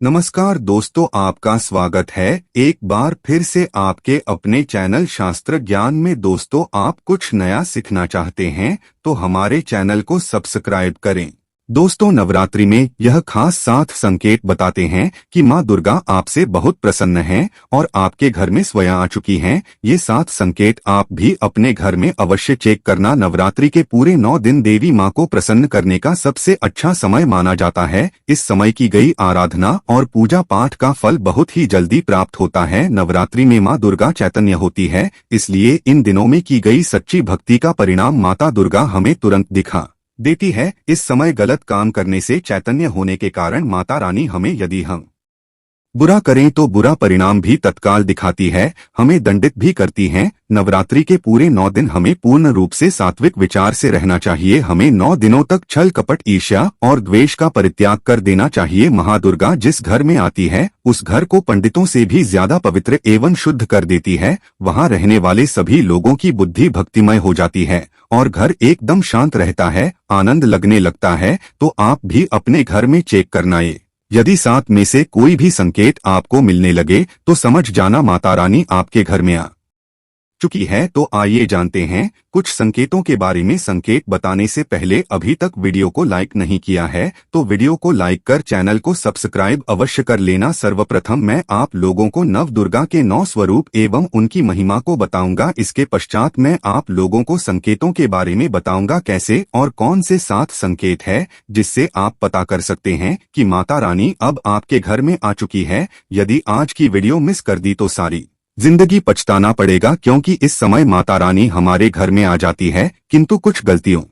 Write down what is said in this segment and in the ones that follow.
नमस्कार दोस्तों, आपका स्वागत है एक बार फिर से आपके अपने चैनल शास्त्र ज्ञान में। दोस्तों, आप कुछ नया सीखना चाहते हैं तो हमारे चैनल को सब्सक्राइब करें। दोस्तों, नवरात्रि में यह खास 7 संकेत बताते हैं कि माँ दुर्गा आपसे बहुत प्रसन्न हैं और आपके घर में स्वयं आ चुकी हैं। ये 7 संकेत आप भी अपने घर में अवश्य चेक करना। नवरात्रि के पूरे 9 दिन देवी माँ को प्रसन्न करने का सबसे अच्छा समय माना जाता है। इस समय की गई आराधना और पूजा पाठ का फल बहुत ही जल्दी प्राप्त होता है। नवरात्रि में माँ दुर्गा चैतन्य होती है, इसलिए इन दिनों में की गई सच्ची भक्ति का परिणाम माता दुर्गा हमें तुरंत दिखा देती है। इस समय गलत काम करने से चैतन्य होने के कारण माता रानी हमें, यदि हम बुरा करें तो बुरा परिणाम भी तत्काल दिखाती है, हमें दंडित भी करती हैं। नवरात्रि के पूरे 9 दिन हमें पूर्ण रूप से सात्विक विचार से रहना चाहिए। हमें 9 दिनों तक छल कपट, ईर्ष्या और द्वेष का परित्याग कर देना चाहिए। महादुर्गा जिस घर में आती है उस घर को पंडितों से भी ज्यादा पवित्र एवं शुद्ध कर देती है। वहां रहने वाले सभी लोगों की बुद्धि भक्तिमय हो जाती है और घर एकदम शांत रहता है, आनंद लगने लगता है। तो आप भी अपने घर में चेक करना। यदि 7 में से कोई भी संकेत आपको मिलने लगे तो समझ जाना माता रानी आपके घर में आ चुकी है। तो आइए जानते हैं कुछ संकेतों के बारे में। संकेत बताने से पहले अभी तक वीडियो को लाइक नहीं किया है तो वीडियो को लाइक कर चैनल को सब्सक्राइब अवश्य कर लेना। सर्वप्रथम मैं आप लोगों को नव दुर्गा के 9 स्वरूप एवं उनकी महिमा को बताऊंगा। इसके पश्चात मैं आप लोगों को संकेतों के बारे में बताऊंगा, कैसे और कौन से 7 संकेत है जिससे आप पता कर सकते हैं कि माता रानी अब आपके घर में आ चुकी है। यदि आज की वीडियो मिस कर दी तो सारी जिंदगी पछताना पड़ेगा, क्योंकि इस समय माता रानी हमारे घर में आ जाती है किंतु कुछ गलतियों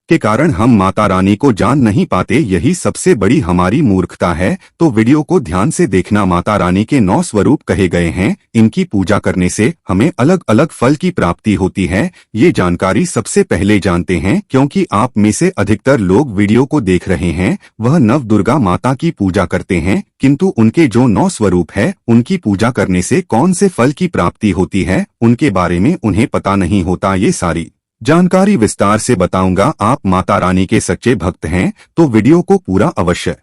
के कारण हम माता रानी को जान नहीं पाते। यही सबसे बड़ी हमारी मूर्खता है। तो वीडियो को ध्यान से देखना। माता रानी के 9 स्वरूप कहे गए हैं। इनकी पूजा करने से हमें अलग अलग फल की प्राप्ति होती है। ये जानकारी सबसे पहले जानते हैं, क्योंकि आप में से अधिकतर लोग वीडियो को देख रहे हैं वह नव दुर्गा माता की पूजा करते हैं, किंतु उनके जो 9 स्वरूप है उनकी पूजा करने से कौन से फल की प्राप्ति होती है उनके बारे में उन्हें पता नहीं होता। ये सारी जानकारी विस्तार से बताऊंगा। आप माता रानी के सच्चे भक्त हैं तो वीडियो को पूरा अवश्य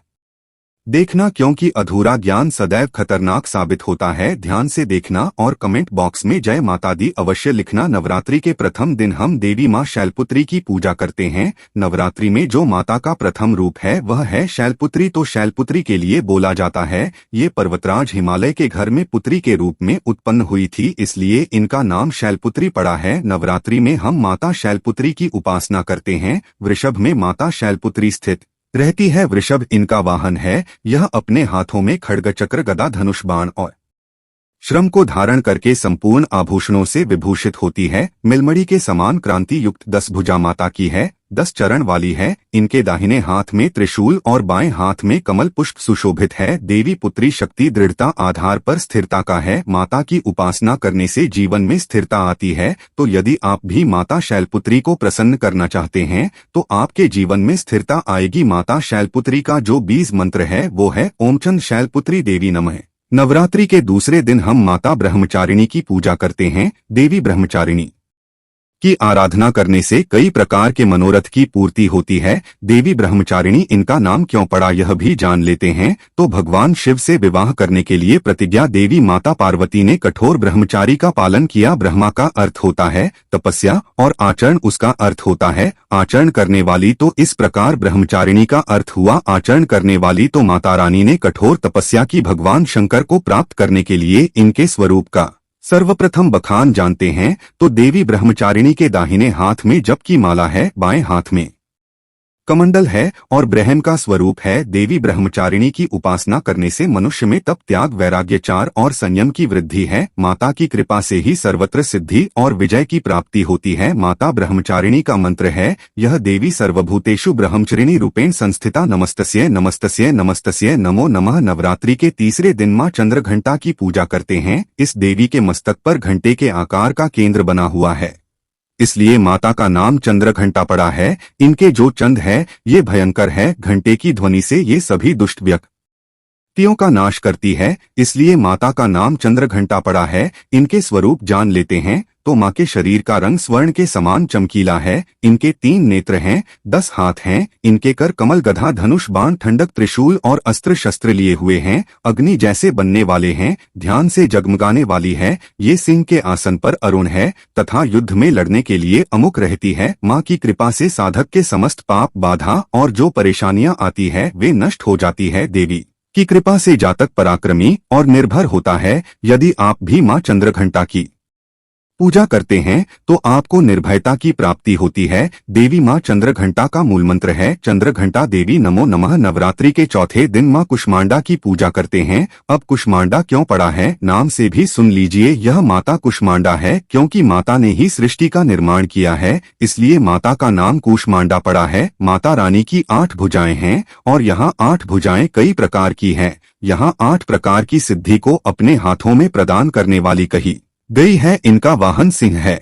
देखना, क्योंकि अधूरा ज्ञान सदैव खतरनाक साबित होता है। ध्यान से देखना और कमेंट बॉक्स में जय माता दी अवश्य लिखना। नवरात्रि के प्रथम दिन हम देवी माँ शैलपुत्री की पूजा करते हैं। नवरात्रि में जो माता का प्रथम रूप है वह है शैलपुत्री। तो शैलपुत्री के लिए बोला जाता है ये पर्वतराज हिमालय के घर में पुत्री के रूप में उत्पन्न हुई थी, इसलिए इनका नाम शैलपुत्री पड़ा है। नवरात्रि में हम माता शैलपुत्री की उपासना करते हैं। वृषभ में माता शैलपुत्री स्थित रहती है। वृषभ इनका वाहन है। यह अपने हाथों में खड्ग, चक्र, गदा, धनुष, बाण और श्रम को धारण करके संपूर्ण आभूषणों से विभूषित होती है। मिलमड़ी के समान क्रांति युक्त 10 भुजा माता की है, 10 चरण वाली है। इनके दाहिने हाथ में त्रिशूल और बाएं हाथ में कमल पुष्प सुशोभित है। देवी पुत्री शक्ति दृढ़ता आधार पर स्थिरता का है। माता की उपासना करने से जीवन में स्थिरता आती है। तो यदि आप भी माता शैलपुत्री को प्रसन्न करना चाहते हैं तो आपके जीवन में स्थिरता आएगी। माता शैलपुत्री का जो बीज मंत्र है वो है ओम चंद शैलपुत्री देवी नमः। नवरात्रि के दूसरे दिन हम माता ब्रह्मचारिणी की पूजा करते हैं। देवी ब्रह्मचारिणी की आराधना करने से कई प्रकार के मनोरथ की पूर्ति होती है। देवी ब्रह्मचारिणी इनका नाम क्यों पड़ा यह भी जान लेते हैं। तो भगवान शिव से विवाह करने के लिए प्रतिज्ञा देवी माता पार्वती ने कठोर ब्रह्मचारी का पालन किया। ब्रह्मा का अर्थ होता है तपस्या और आचरण उसका अर्थ होता है आचरण करने वाली। तो इस प्रकार ब्रह्मचारिणी का अर्थ हुआ आचरण करने वाली। तो माता रानी ने कठोर तपस्या की भगवान शंकर को प्राप्त करने के लिए। इनके स्वरूप का सर्वप्रथम बखान जानते हैं। तो देवी ब्रह्मचारिणी के दाहिने हाथ में जप की माला है, बाएं हाथ में कमंडल है और ब्रह्म का स्वरूप है। देवी ब्रह्मचारिणी की उपासना करने से मनुष्य में तप, त्याग, वैराग्य, चार और संयम की वृद्धि है। माता की कृपा से ही सर्वत्र सिद्धि और विजय की प्राप्ति होती है। माता ब्रह्मचारिणी का मंत्र है यह देवी सर्वभूतेषु ब्रह्मचारिणी रूपेण संस्थिता नमस्तस्यै नमस्तस्यै नमस्तस्यै नमो नमः। नवरात्रि के तीसरे दिन मां चंद्र घंटा की पूजा करते हैं। इस देवी के मस्तक पर घंटे के आकार का केंद्र बना हुआ है, इसलिए माता का नाम चंद्र घंटा पड़ा है। इनके जो चंद है ये भयंकर है। घंटे की ध्वनि से ये सभी दुष्ट व्यक्ति शक्तियों का नाश करती है, इसलिए माता का नाम चंद्रघंटा पड़ा है। इनके स्वरूप जान लेते हैं तो माँ के शरीर का रंग स्वर्ण के समान चमकीला है। इनके 3 नेत्र हैं, 10 हाथ हैं। इनके कर कमल, गधा, धनुष, बाण, ठंडक, त्रिशूल और अस्त्र शस्त्र लिए हुए हैं। अग्नि जैसे बनने वाले हैं, ध्यान से जगमगाने वाली है। ये सिंह के आसन पर अरुण है तथा युद्ध में लड़ने के लिए अमुक रहती है। माँ की कृपा से साधक के समस्त पाप, बाधा और जो परेशानियां आती है वे नष्ट हो जाती है। देवी की कृपा से जातक पराक्रमी और निर्भर होता है। यदि आप भी माँ चंद्रघंटा की पूजा करते हैं तो आपको निर्भयता की प्राप्ति होती है। देवी माँ चंद्रघंटा का मूल मंत्र है चंद्रघंटा देवी नमो नमः। नवरात्रि के चौथे दिन माँ कुष्मांडा की पूजा करते हैं। अब कुष्मांडा क्यों पड़ा है, नाम से भी सुन लीजिए। यह माता कुष्मांडा है क्योंकि माता ने ही सृष्टि का निर्माण किया है, इसलिए माता का नाम कुष्मांडा पड़ा है। माता रानी की 8 भुजाएं हैं और यहाँ 8 भुजाएं कई प्रकार की हैं। यहाँ 8 प्रकार की सिद्धि को अपने हाथों में प्रदान करने वाली कही गई है। इनका वाहन सिंह है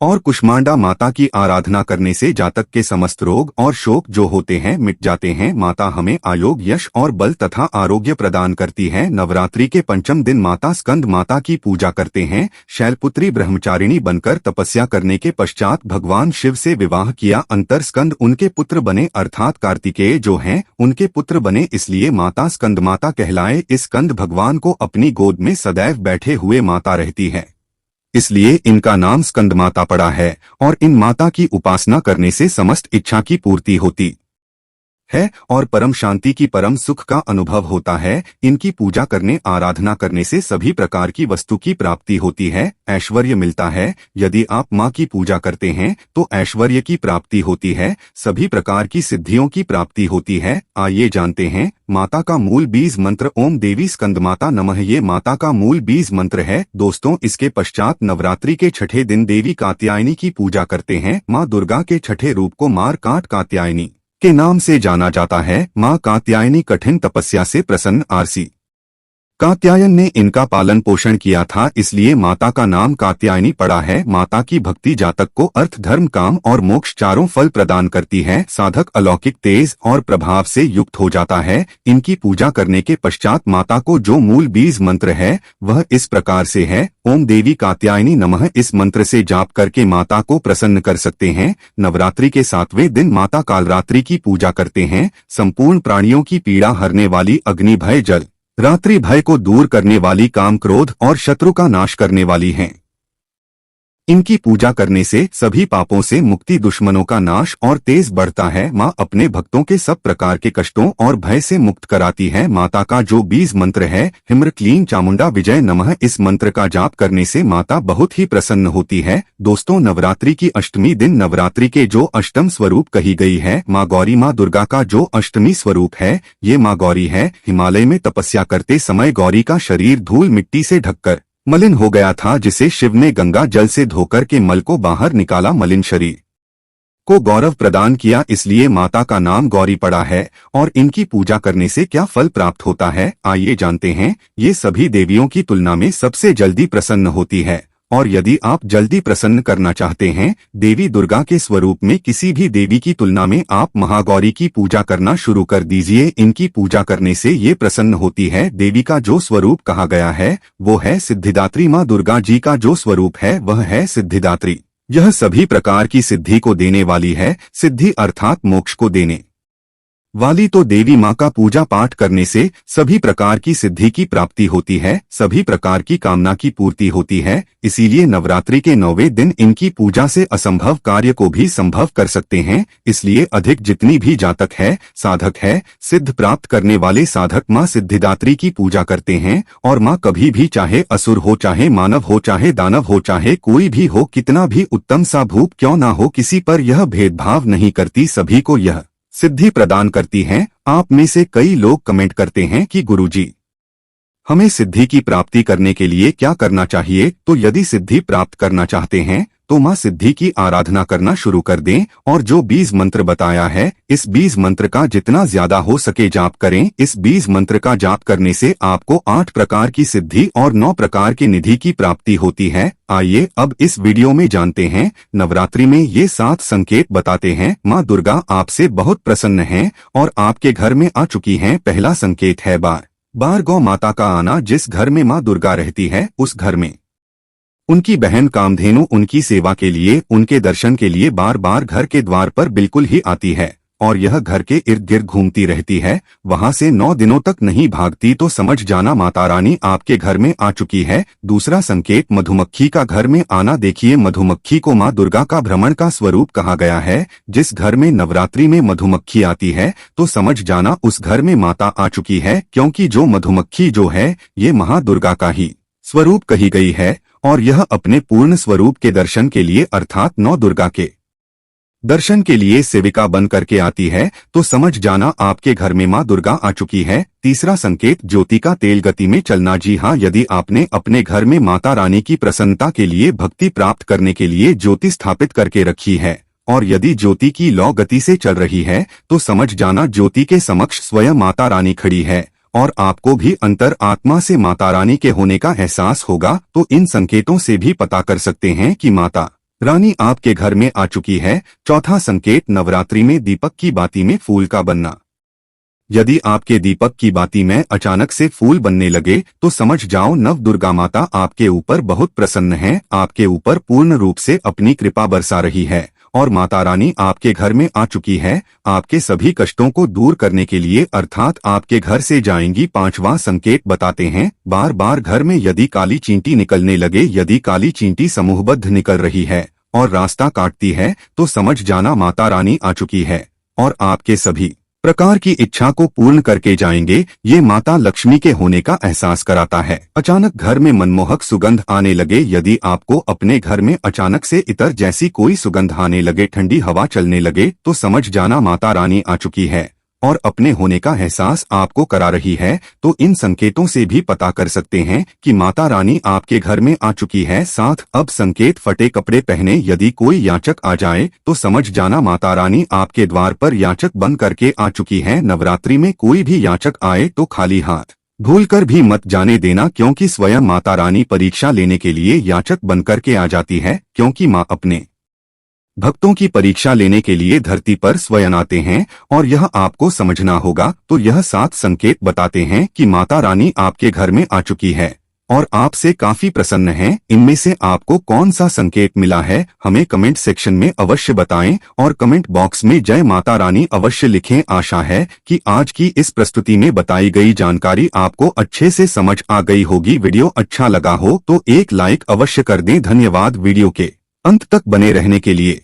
और कुष्मांडा माता की आराधना करने से जातक के समस्त रोग और शोक जो होते हैं मिट जाते हैं। माता हमें आयोग, यश और बल तथा आरोग्य प्रदान करती है। नवरात्रि के 5वें दिन माता स्कंद माता की पूजा करते हैं। शैलपुत्री ब्रह्मचारिणी बनकर तपस्या करने के पश्चात भगवान शिव से विवाह किया। अंतर स्कंद उनके पुत्र बने, अर्थात कार्तिकेय जो हैं उनके पुत्र बने, इसलिए माता स्कंद माता कहलाए। इस स्कंद भगवान को अपनी गोद में सदैव बैठे हुए माता रहती है, इसलिए इनका नाम स्कंद माता पड़ा है। और इन माता की उपासना करने से समस्त इच्छा की पूर्ति होती है और परम शांति की परम सुख का अनुभव होता है। इनकी पूजा करने, आराधना करने से सभी प्रकार की वस्तु की प्राप्ति होती है, ऐश्वर्य मिलता है। यदि आप माँ की पूजा करते हैं तो ऐश्वर्य की प्राप्ति होती है, सभी प्रकार की सिद्धियों की प्राप्ति होती है। आइए जानते हैं माता का मूल बीज मंत्र। ओम देवी स्कंद माता नमः, ये माता का मूल बीज मंत्र है। दोस्तों, इसके पश्चात नवरात्रि के छठे दिन देवी कात्यायनी की पूजा करते हैं। माँ दुर्गा के छठे रूप को मारकाट कात्यायनी के नाम से जाना जाता है। माँ कात्यायनी कठिन तपस्या से प्रसन्न आरसी कात्यायन ने इनका पालन पोषण किया था, इसलिए माता का नाम कात्यायनी पड़ा है। माता की भक्ति जातक को अर्थ, धर्म, काम और मोक्ष चारों फल प्रदान करती है। साधक अलौकिक तेज और प्रभाव से युक्त हो जाता है। इनकी पूजा करने के पश्चात माता को जो मूल बीज मंत्र है वह इस प्रकार से है। ओम देवी कात्यायनी नमः, इस मंत्र से जाप करके माता को प्रसन्न कर सकते हैं। नवरात्रि के 7वें दिन माता कालरात्रि की पूजा करते हैं। संपूर्ण प्राणियों की पीड़ा हरने वाली, अग्नि भय, जल रात्रि भय को दूर करने वाली, काम, क्रोध और शत्रु का नाश करने वाली हैं। इनकी पूजा करने से सभी पापों से मुक्ति, दुश्मनों का नाश और तेज बढ़ता है। माँ अपने भक्तों के सब प्रकार के कष्टों और भय से मुक्त कराती है। माता का जो बीज मंत्र है हिम्र क्लीं चामुंडा विजय नमः, इस मंत्र का जाप करने से माता बहुत ही प्रसन्न होती है। दोस्तों, नवरात्रि की अष्टमी दिन नवरात्रि के जो अष्टम स्वरूप कही गई है माँ गौरी, माँ दुर्गा का जो अष्टमी स्वरूप है ये माँ गौरी है। हिमालय में तपस्या करते समय गौरी का शरीर धूल मिट्टी से ढककर मलिन हो गया था, जिसे शिव ने गंगा जल से धोकर के मल को बाहर निकाला, मलिन शरीर को गौरव प्रदान किया, इसलिए माता का नाम गौरी पड़ा है। और इनकी पूजा करने से क्या फल प्राप्त होता है आइए जानते हैं। ये सभी देवियों की तुलना में सबसे जल्दी प्रसन्न होती है और यदि आप जल्दी प्रसन्न करना चाहते हैं देवी दुर्गा के स्वरूप में किसी भी देवी की तुलना में, आप महागौरी की पूजा करना शुरू कर दीजिए। इनकी पूजा करने से ये प्रसन्न होती है। देवी का जो स्वरूप कहा गया है वो है सिद्धिदात्री। माँ दुर्गा जी का जो स्वरूप है वह है सिद्धिदात्री। यह सभी प्रकार की सिद्धि को देने वाली है। सिद्धि अर्थात मोक्ष को देने वाली तो देवी माँ का पूजा पाठ करने से सभी प्रकार की सिद्धि की प्राप्ति होती है, सभी प्रकार की कामना की पूर्ति होती है। इसीलिए नवरात्रि के 9वें दिन इनकी पूजा से असंभव कार्य को भी संभव कर सकते हैं। इसलिए अधिक जितनी भी जातक है, साधक है, सिद्ध प्राप्त करने वाले साधक माँ सिद्धिदात्री की पूजा करते हैं। और माँ कभी भी, चाहे असुर हो, चाहे मानव हो, चाहे दानव हो, चाहे कोई भी हो, कितना भी उत्तम सा भूप क्यों ना हो, किसी पर यह भेदभाव नहीं करती, सभी को यह सिद्धि प्रदान करती हैं। आप में से कई लोग कमेंट करते हैं कि गुरुजी हमें सिद्धि की प्राप्ति करने के लिए क्या करना चाहिए। तो यदि सिद्धि प्राप्त करना चाहते हैं तो माँ सिद्धि की आराधना करना शुरू कर दें और जो बीज मंत्र बताया है इस बीज मंत्र का जितना ज्यादा हो सके जाप करें। इस बीज मंत्र का जाप करने से आपको 8 प्रकार की सिद्धि और 9 प्रकार की निधि की प्राप्ति होती है। आइए अब इस वीडियो में जानते हैं। नवरात्रि में ये 7 संकेत बताते हैं। माँ दुर्गा आपसे बहुत प्रसन्न हैं और आपके घर में आ चुकी हैं। पहला संकेत है बार बार गौ माता का आना, जिस घर में मां दुर्गा रहती है उस घर में उनकी बहन कामधेनु उनकी सेवा के लिए, उनके दर्शन के लिए बार बार घर के द्वार पर बिल्कुल ही आती है और यह घर के इर्द गिर्द घूमती रहती है, वहां से 9 दिनों तक नहीं भागती तो समझ जाना माता रानी आपके घर में आ चुकी है। दूसरा संकेत, मधुमक्खी का घर में आना। देखिए, मधुमक्खी को मां दुर्गा का भ्रमण का स्वरूप कहा गया है। जिस घर में नवरात्रि में मधुमक्खी आती है तो समझ जाना उस घर में माता आ चुकी है, क्योंकि जो मधुमक्खी जो है ये महादुर्गा का ही स्वरूप कही गई है और यह अपने पूर्ण स्वरूप के दर्शन के लिए अर्थात 9 दुर्गा के दर्शन के लिए सेविका बन करके आती है, तो समझ जाना आपके घर में मां दुर्गा आ चुकी है। तीसरा संकेत, ज्योति का तेल गति में चलना। जी हाँ, यदि आपने अपने घर में माता रानी की प्रसन्नता के लिए, भक्ति प्राप्त करने के लिए ज्योति स्थापित करके रखी है और यदि ज्योति की लौ गति से चल रही है तो समझ जाना ज्योति के समक्ष स्वयं माता रानी खड़ी है और आपको भी अंतर आत्मा से माता रानी के होने का एहसास होगा। तो इन संकेतों से भी पता कर सकते हैं कि माता रानी आपके घर में आ चुकी है। चौथा संकेत, नवरात्रि में दीपक की बाती में फूल का बनना। यदि आपके दीपक की बाती में अचानक से फूल बनने लगे तो समझ जाओ नव दुर्गा माता आपके ऊपर बहुत प्रसन्न है, आपके ऊपर पूर्ण रूप से अपनी कृपा बरसा रही है और माता रानी आपके घर में आ चुकी है आपके सभी कष्टों को दूर करने के लिए, अर्थात आपके घर से जाएंगी। पांचवा संकेत बताते हैं, बार बार घर में यदि काली चींटी निकलने लगे, यदि काली चींटी समूहबद्ध निकल रही है और रास्ता काटती है तो समझ जाना माता रानी आ चुकी है और आपके सभी प्रकार की इच्छा को पूर्ण करके जाएंगे। ये माता लक्ष्मी के होने का एहसास कराता है। अचानक घर में मनमोहक सुगंध आने लगे, यदि आपको अपने घर में अचानक से इतर जैसी कोई सुगंध आने लगे, ठंडी हवा चलने लगे तो समझ जाना माता रानी आ चुकी है और अपने होने का एहसास आपको करा रही है। तो इन संकेतों से भी पता कर सकते हैं कि माता रानी आपके घर में आ चुकी है। साथ अब संकेत, फटे कपड़े पहने। यदि कोई याचक आ जाए तो समझ जाना माता रानी आपके द्वार पर याचक बन करके आ चुकी है। नवरात्रि में कोई भी याचक आए तो खाली हाथ भूलकर भी मत जाने देना, क्योंकि स्वयं माता रानी परीक्षा लेने के लिए याचक बन करके आ जाती है, क्योंकि माँ अपने भक्तों की परीक्षा लेने के लिए धरती पर स्वयं आते हैं और यह आपको समझना होगा। तो यह 7 संकेत बताते हैं कि माता रानी आपके घर में आ चुकी है और आपसे काफी प्रसन्न है। इनमें से आपको कौन सा संकेत मिला है हमें कमेंट सेक्शन में अवश्य बताएं और कमेंट बॉक्स में जय माता रानी अवश्य लिखें। आशा है कि आज की इस प्रस्तुति में बताई गई जानकारी आपको अच्छे से समझ आ गई होगी। वीडियो अच्छा लगा हो तो एक लाइक अवश्य कर दें। धन्यवाद वीडियो के अंत तक बने रहने के लिए।